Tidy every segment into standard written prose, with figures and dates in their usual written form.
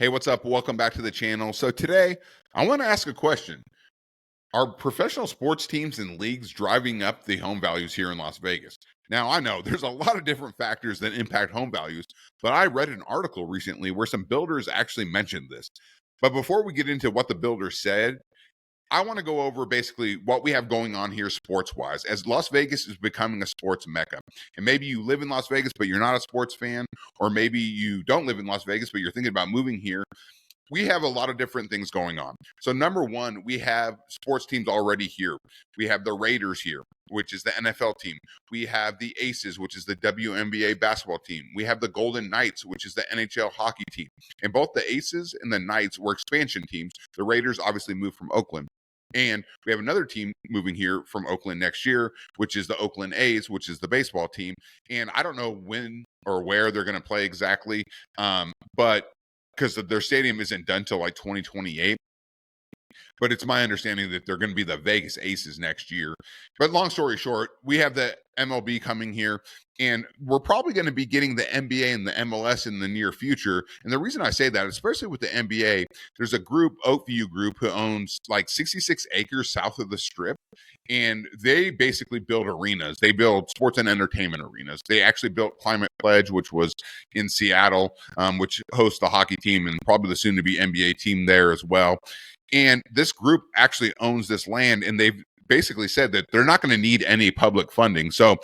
Hey, what's up? Welcome back to the channel. So today, I want to ask a question. Are professional sports teams and leagues driving up the home values here in Las Vegas? Now, I know there's a lot of different factors that impact home values, but I read an article recently where some builders actually mentioned this. But before we get into what the builder said, I want to go over basically what we have going on here sports wise, as Las Vegas is becoming a sports mecca. And maybe you live in Las Vegas, but you're not a sports fan, or maybe you don't live in Las Vegas, but you're thinking about moving here. We have a lot of different things going on. So, number one, we have sports teams already here. We have the Raiders here, which is the NFL team. We have the Aces, which is the WNBA basketball team. We have the Golden Knights, which is the NHL hockey team. And both the Aces and the Knights were expansion teams. The Raiders obviously moved from Oakland. And we have another team moving here from Oakland next year, which is the Oakland A's, which is the baseball team. And I don't know when or where they're going to play exactly, but because their stadium isn't done till like 2028. But it's my understanding that they're going to be the Vegas Aces next year. But long story short, we have the MLB coming here, and we're probably going to be getting the NBA and the MLS in the near future. And the reason I say that, especially with the NBA, there's a group, Oakview Group, who owns like 66 acres south of the Strip. And they basically build arenas. They build sports and entertainment arenas. They actually built Climate Pledge, which was in Seattle, which hosts the hockey team and probably the soon-to-be NBA team there as well. And this group actually owns this land, and they've basically said that they're not going to need any public funding. So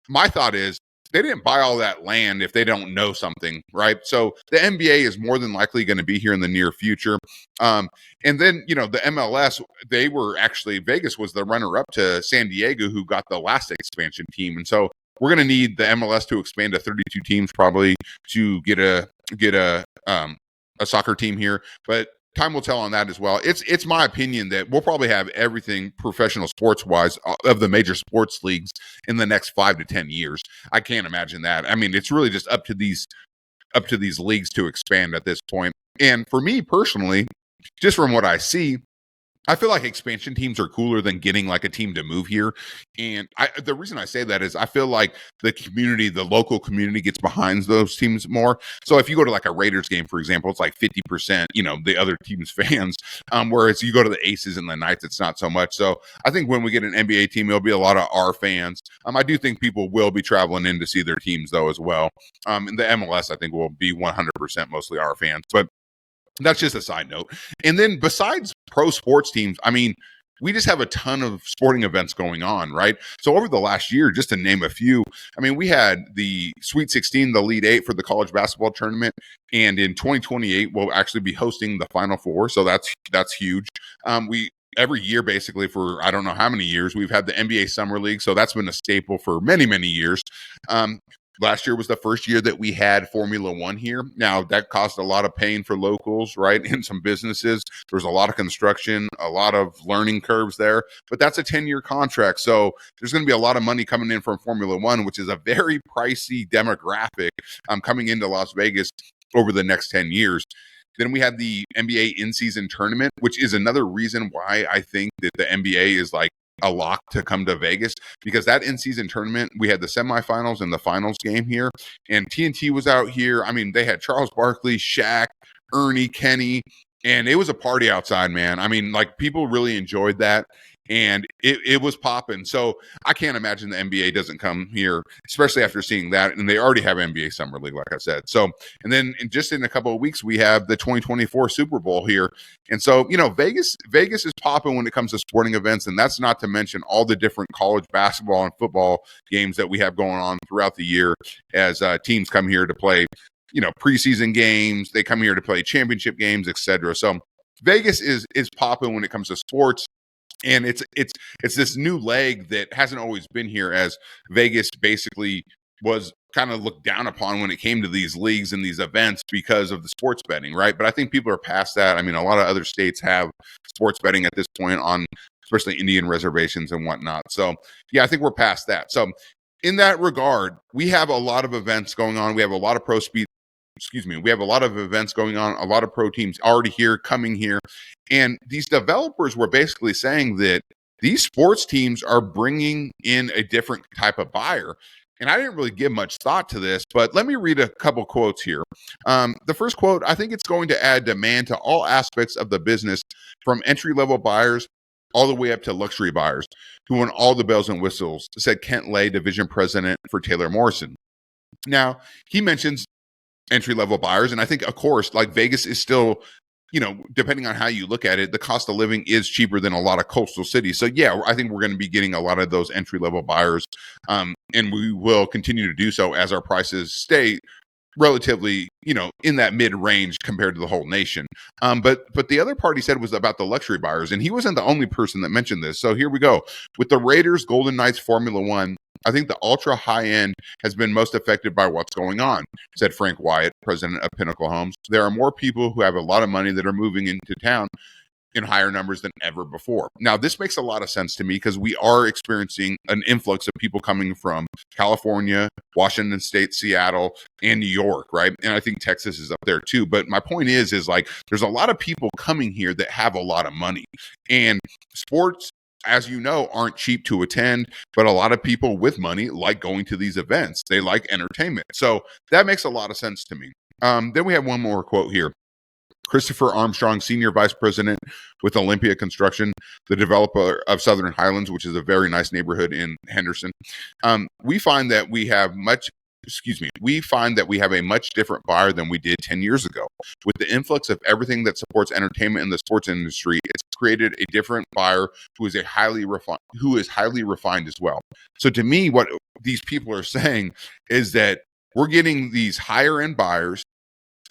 my thought is they didn't buy all that land if they don't know something, right? So the NBA is more than likely going to be here in the near future. And then, the MLS, they were actually, Vegas was the runner-up to San Diego, who got the last expansion team. And so we're going to need the MLS to expand to 32 teams probably to get a soccer team here. But time will tell on that as well. It's my opinion that we'll probably have everything professional sports wise of the major sports leagues in the next 5 to 10 years. I can't imagine that. I mean, it's really just up to these leagues to expand at this point. And for me personally, just from what I see, I feel like expansion teams are cooler than getting like a team to move here. And the reason I say that is I feel like the local community gets behind those teams more. So if you go to like a Raiders game, for example, it's like 50%, the other team's fans. Whereas you go to the Aces and the Knights, it's not so much. So I think when we get an NBA team, it'll be a lot of our fans. I do think people will be traveling in to see their teams though as well. And the MLS, I think, will be 100% mostly our fans. But that's just a side note. And then besides pro sports teams, I mean, we just have a ton of sporting events going on, right? So over the last year, just to name a few, I mean, we had the Sweet 16, the Elite Eight for the college basketball tournament. And in 2028, we'll actually be hosting the Final Four. So that's huge. Every year, basically, for I don't know how many years, we've had the NBA Summer League. So that's been a staple for many, many years. Last year was the first year that we had Formula One here. Now, that caused a lot of pain for locals, right? And some businesses. There was a lot of construction, a lot of learning curves there. But that's a 10-year contract. So there's going to be a lot of money coming in from Formula One, which is a very pricey demographic coming into Las Vegas over the next 10 years. Then we have the NBA in-season tournament, which is another reason why I think that the NBA is like a lock to come to Vegas, because that in-season tournament, we had the semifinals and the finals game here, and TNT was out here. I mean, they had Charles Barkley, Shaq, Ernie, Kenny, and it was a party outside, man. I mean, like, people really enjoyed that, and it was popping. So I can't imagine the NBA doesn't come here, especially after seeing that. And they already have NBA Summer League, like I said. So, and then just in a couple of weeks, we have the 2024 Super Bowl here. And so, Vegas is popping when it comes to sporting events. And that's not to mention all the different college basketball and football games that we have going on throughout the year as teams come here to play, preseason games. They come here to play championship games, etc. So Vegas is popping when it comes to sports. And it's this new leg that hasn't always been here, as Vegas basically was kind of looked down upon when it came to these leagues and these events because of the sports betting, right? But I think people are past that. I mean, a lot of other states have sports betting at this point on especially Indian reservations and whatnot. So, yeah, I think we're past that. So in that regard, we have a lot of events going on. We have a lot of we have a lot of events going on, a lot of pro teams already here, coming here. And these developers were basically saying that these sports teams are bringing in a different type of buyer. And I didn't really give much thought to this, but let me read a couple quotes here. The first quote, I think it's going to add demand to all aspects of the business, from entry level buyers all the way up to luxury buyers who want all the bells and whistles, said Kent Lay, division president for Taylor Morrison. Now, he mentions entry level buyers, and I think, of course, like Vegas is still, depending on how you look at it, the cost of living is cheaper than a lot of coastal cities. So yeah, I think we're going to be getting a lot of those entry level buyers, and we will continue to do so as our prices stay relatively, in that mid range compared to the whole nation. But the other part he said was about the luxury buyers, and he wasn't the only person that mentioned this. So here we go. With the Raiders, Golden Knights, Formula One, I think the ultra high end has been most affected by what's going on, said Frank Wyatt, president of Pinnacle Homes. There are more people who have a lot of money that are moving into town in higher numbers than ever before. Now, this makes a lot of sense to me because we are experiencing an influx of people coming from California, Washington State, Seattle, and New York, right? And I think Texas is up there too. But my point is like, there's a lot of people coming here that have a lot of money. And sports, as you know, aren't cheap to attend, but a lot of people with money like going to these events. They like entertainment. So that makes a lot of sense to me. Then we have one more quote here. Christopher Armstrong, Senior Vice President with Olympia Construction, the developer of Southern Highlands, which is a very nice neighborhood in Henderson. We find that we have a much different buyer than we did 10 years ago. With the influx of everything that supports entertainment in the sports industry, it's created a different buyer who is highly refined as well. So to me, what these people are saying is that we're getting these higher end buyers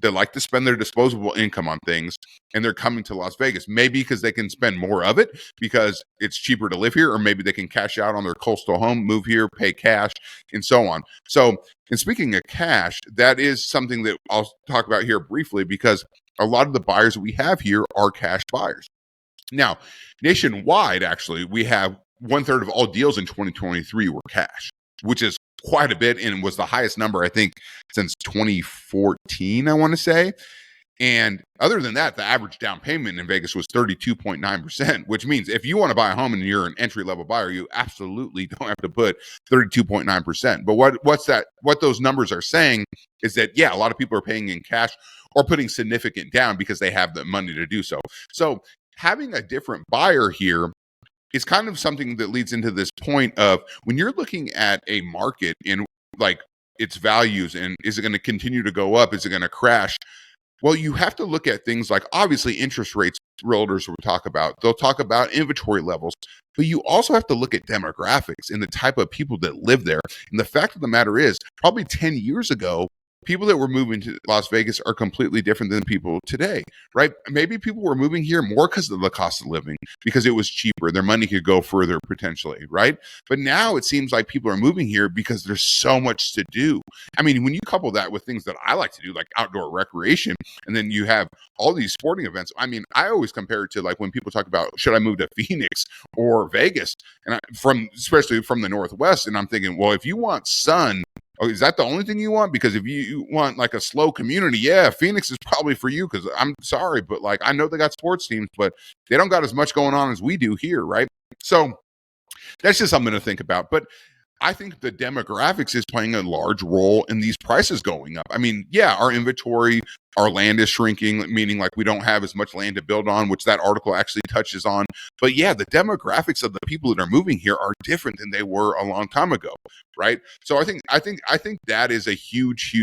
that like to spend their disposable income on things, and they're coming to Las Vegas, maybe because they can spend more of it because it's cheaper to live here, or maybe they can cash out on their coastal home, move here, pay cash, and so on. So, and speaking of cash, that is something that I'll talk about here briefly, because a lot of the buyers we have here are cash buyers. Now, nationwide, actually, we have 1/3 of all deals in 2023 were cash, which is quite a bit, and was the highest number, I think, since 2014, I want to say. And other than that, the average down payment in Vegas was 32.9%, which means if you want to buy a home and you're an entry-level buyer, you absolutely don't have to put 32.9%. But what those numbers are saying is that, yeah, a lot of people are paying in cash or putting significant down because they have the money to do so. So having a different buyer here is kind of something that leads into this point of, when you're looking at a market in like its values, and is it going to continue to go up? Is it going to crash? Well, you have to look at things like, obviously, interest rates. Realtors will talk about. They'll talk about inventory levels, but you also have to look at demographics and the type of people that live there. And the fact of the matter is, probably 10 years ago, people that were moving to Las Vegas are completely different than people today, right? Maybe people were moving here more because of the cost of living, because it was cheaper. Their money could go further potentially, right? But now it seems like people are moving here because there's so much to do. I mean, when you couple that with things that I like to do, like outdoor recreation, and then you have all these sporting events. I mean, I always compare it to like when people talk about, should I move to Phoenix or Vegas? And especially from the Northwest. And I'm thinking, well, if you want sun, is that the only thing you want? Because if you want like a slow community, yeah, Phoenix is probably for you, because I'm sorry, but like, I know they got sports teams, but they don't got as much going on as we do here, right? So that's just something to think about. But I think the demographics is playing a large role in these prices going up. I mean, yeah, our inventory, our land is shrinking, meaning like we don't have as much land to build on, which that article actually touches on. But yeah, the demographics of the people that are moving here are different than they were a long time ago, right? So I think that is a huge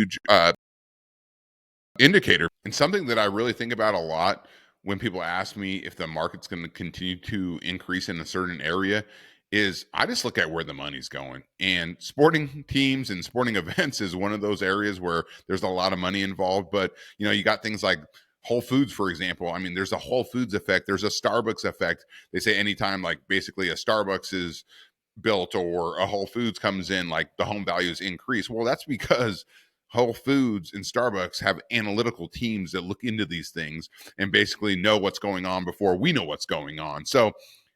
indicator, and something that I really think about a lot when people ask me if the market's going to continue to increase in a certain area, is I just look at where the money's going. And sporting teams and sporting events is one of those areas where there's a lot of money involved. But, you got things like Whole Foods, for example. I mean, there's a Whole Foods effect. There's a Starbucks effect. They say anytime like basically a Starbucks is built or a Whole Foods comes in, like the home values increase. Well, that's because Whole Foods and Starbucks have analytical teams that look into these things and basically know what's going on before we know what's going on. So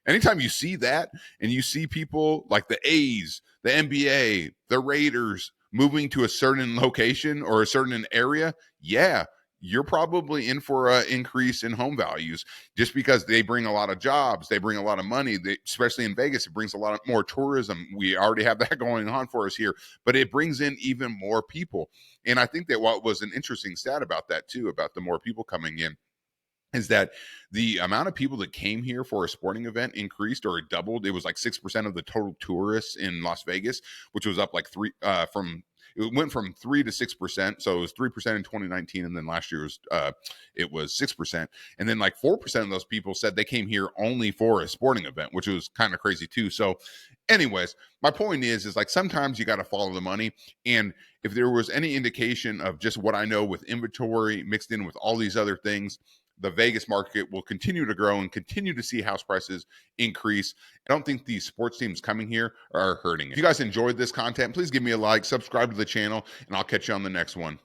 anytime you see that, and you see people like the A's, the NBA, the Raiders moving to a certain location or a certain area, yeah, you're probably in for an increase in home values just because they bring a lot of jobs, they bring a lot of money, especially in Vegas. It brings a lot of more tourism. We already have that going on for us here, but it brings in even more people. And I think that what was an interesting stat about that too, about the more people coming in, is that the amount of people that came here for a sporting event increased, or it doubled. It was like 6% of the total tourists in Las Vegas, which was up like it went from 3 to 6%. So it was 3% in 2019, and then last year it was 6%. And then like 4% of those people said they came here only for a sporting event, which was kind of crazy too. So anyways, my point is like sometimes you got to follow the money. And if there was any indication of just what I know with inventory mixed in with all these other things, the Vegas market will continue to grow and continue to see house prices increase. I don't think these sports teams coming here are hurting it. If you guys enjoyed this content, please give me a like, subscribe to the channel, and I'll catch you on the next one.